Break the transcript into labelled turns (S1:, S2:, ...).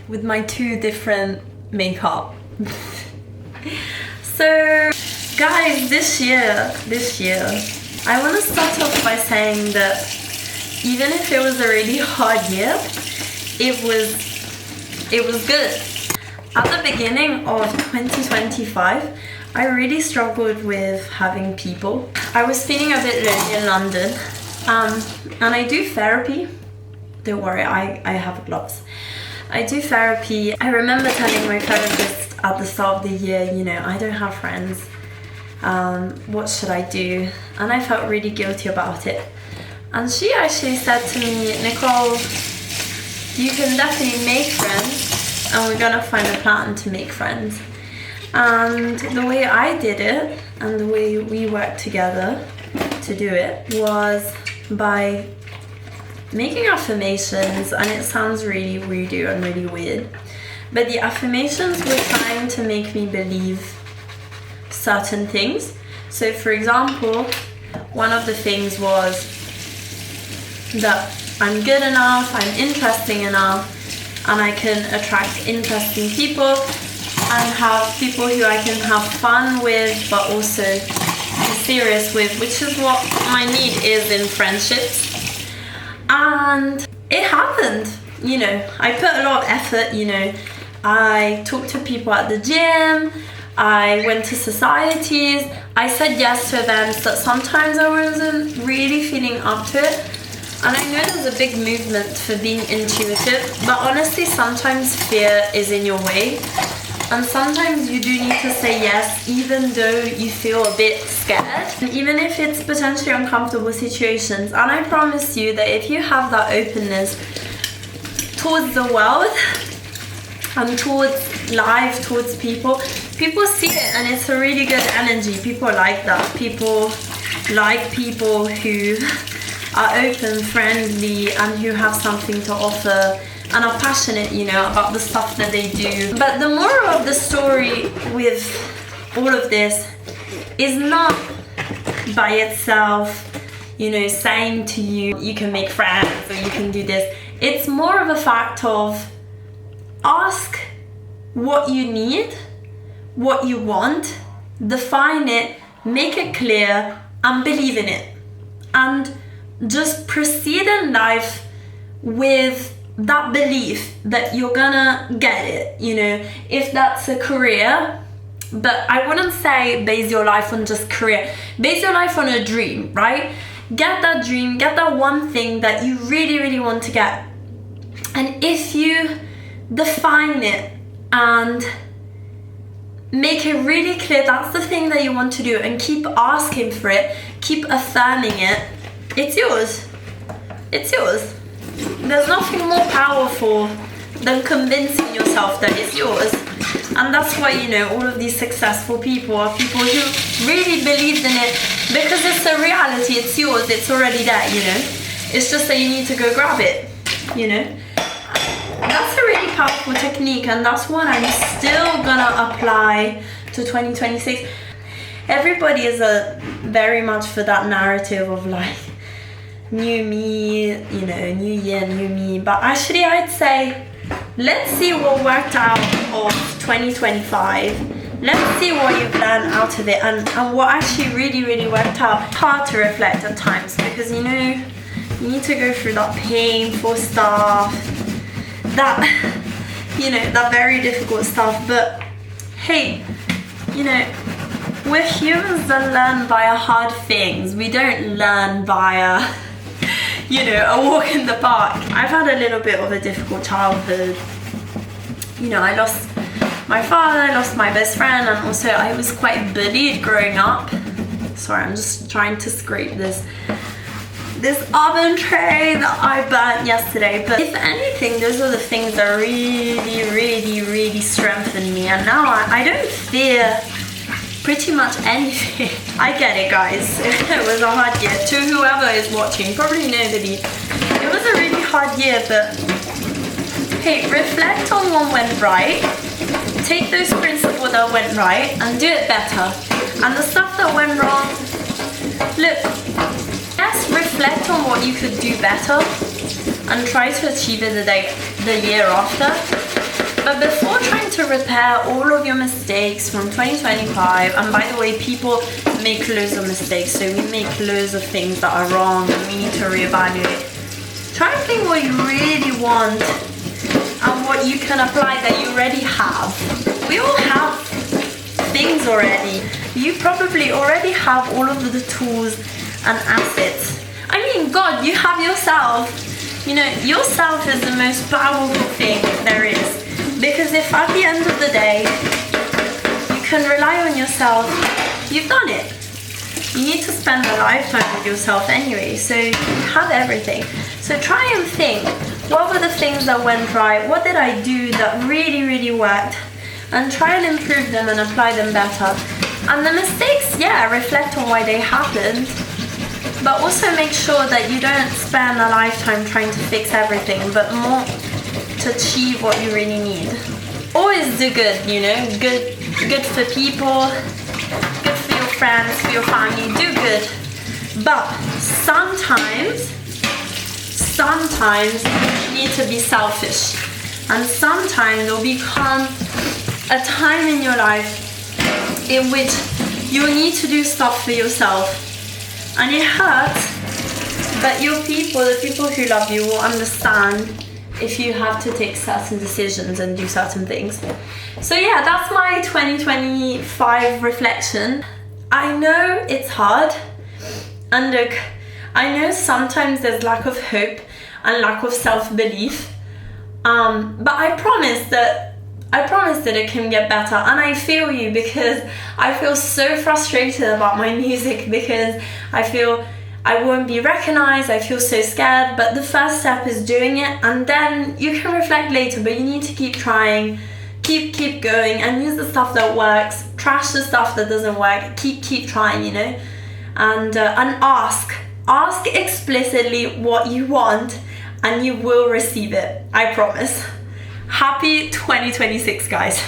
S1: with my two different makeup. So guys, this year, I want to start off by saying that even if it was a really hard year, it was good. At the beginning of 2025, I really struggled with having people. I was feeling a bit lonely in London, and I do therapy. Don't worry, I have gloves. I do therapy. I remember telling my therapist at the start of the year, you know, I don't have friends. What should I do? And I felt really guilty about it. And she actually said to me, Nicole, you can definitely make friends, and we're gonna find a plan to make friends. And the way I did it, and the way we worked together to do it, was by making affirmations. And it sounds really voodoo and really weird, but the affirmations were trying to make me believe certain things. So for example, one of the things was that I'm good enough, I'm interesting enough, and I can attract interesting people and have people who I can have fun with but also be serious with, which is what my need is in friendships. And it happened, you know. I put a lot of effort, you know. I talked to people at the gym, I went to societies, I said yes to events that sometimes I wasn't really feeling up to it. And I know there's a big movement for being intuitive, but honestly sometimes fear is in your way. And sometimes you do need to say yes, even though you feel a bit scared, and even if it's potentially uncomfortable situations. And I promise you that if you have that openness towards the world and towards life, towards people see it, and it's a really good energy. People like that. People like people who are open, friendly, and who have something to offer and are passionate, you know, about the stuff that they do. But the moral of the story with all of this is not by itself, you know, saying to you, you can make friends or you can do this. It's more of a fact of ask what you need, what you want, define it, make it clear, and believe in it. And just proceed in life with that belief that you're gonna get it, you know. If that's a career, but I wouldn't say base your life on just career, base your life on a dream, right? Get that dream, get that one thing that you really, really want to get. And if you define it and make it really clear that's the thing that you want to do, and keep asking for it, keep affirming it, it's yours. It's yours. There's nothing more powerful than convincing yourself that it's yours. And that's why, you know, all of these successful people are people who really believed in it, because it's a reality, it's yours, it's already there, you know. It's just that you need to go grab it, you know. That's a really powerful technique, and that's one I'm still gonna apply to 2026. Everybody is very much for that narrative of like, new me, you know, new year, new me. But actually I'd say, let's see what worked out of 2025. Let's see what you've learned out of it, and what actually really, really worked out. Hard to reflect at times, because, you know, you need to go through that painful stuff, that, you know, that very difficult stuff. But hey, you know, we're humans that learn via hard things. We don't learn via, you know, a walk in the park. I've had a little bit of a difficult childhood. You know, I lost my father, I lost my best friend, and also I was quite bullied growing up. Sorry, I'm just trying to scrape this oven tray that I burnt yesterday. But if anything, those are the things that really, really, really strengthened me. And now I don't fear pretty much anything. I get it, guys. It was a hard year. To whoever is watching, probably nobody. It was a really hard year, but hey, reflect on what went right. Take those principles that went right and do it better. And the stuff that went wrong, look, yes, reflect on what you could do better and try to achieve it the year after. But before trying to repair all of your mistakes from 2025, and by the way, people make loads of mistakes, so we make loads of things that are wrong and we need to reevaluate. Try and think what you really want and what you can apply that you already have. We all have things already. You probably already have all of the tools and assets. I mean, God, you have yourself. You know, yourself is the most powerful thing there is. Because if at the end of the day, you can rely on yourself, you've done it. You need to spend a lifetime with yourself anyway, so you have everything. So try and think, what were the things that went right? What did I do that really, really worked? And try and improve them and apply them better. And the mistakes, yeah, reflect on why they happened. But also make sure that you don't spend a lifetime trying to fix everything, but more to achieve what you really need. Always do good, you know, good for people, good for your friends, for your family, do good. But sometimes you need to be selfish. And sometimes there'll become a time in your life in which you need to do stuff for yourself. And it hurts, but your people, the people who love you, will understand if you have to take certain decisions and do certain things. So yeah, that's my 2025 reflection. I know it's hard, and look, I know sometimes there's lack of hope and lack of self-belief, but I promise that it can get better. And I feel you, because I feel so frustrated about my music, because I feel I won't be recognized, I feel so scared. But the first step is doing it, and then you can reflect later, but you need to keep trying, keep going, and use the stuff that works, trash the stuff that doesn't work, keep trying, you know, and ask explicitly what you want, and you will receive it, I promise. Happy 2026, guys.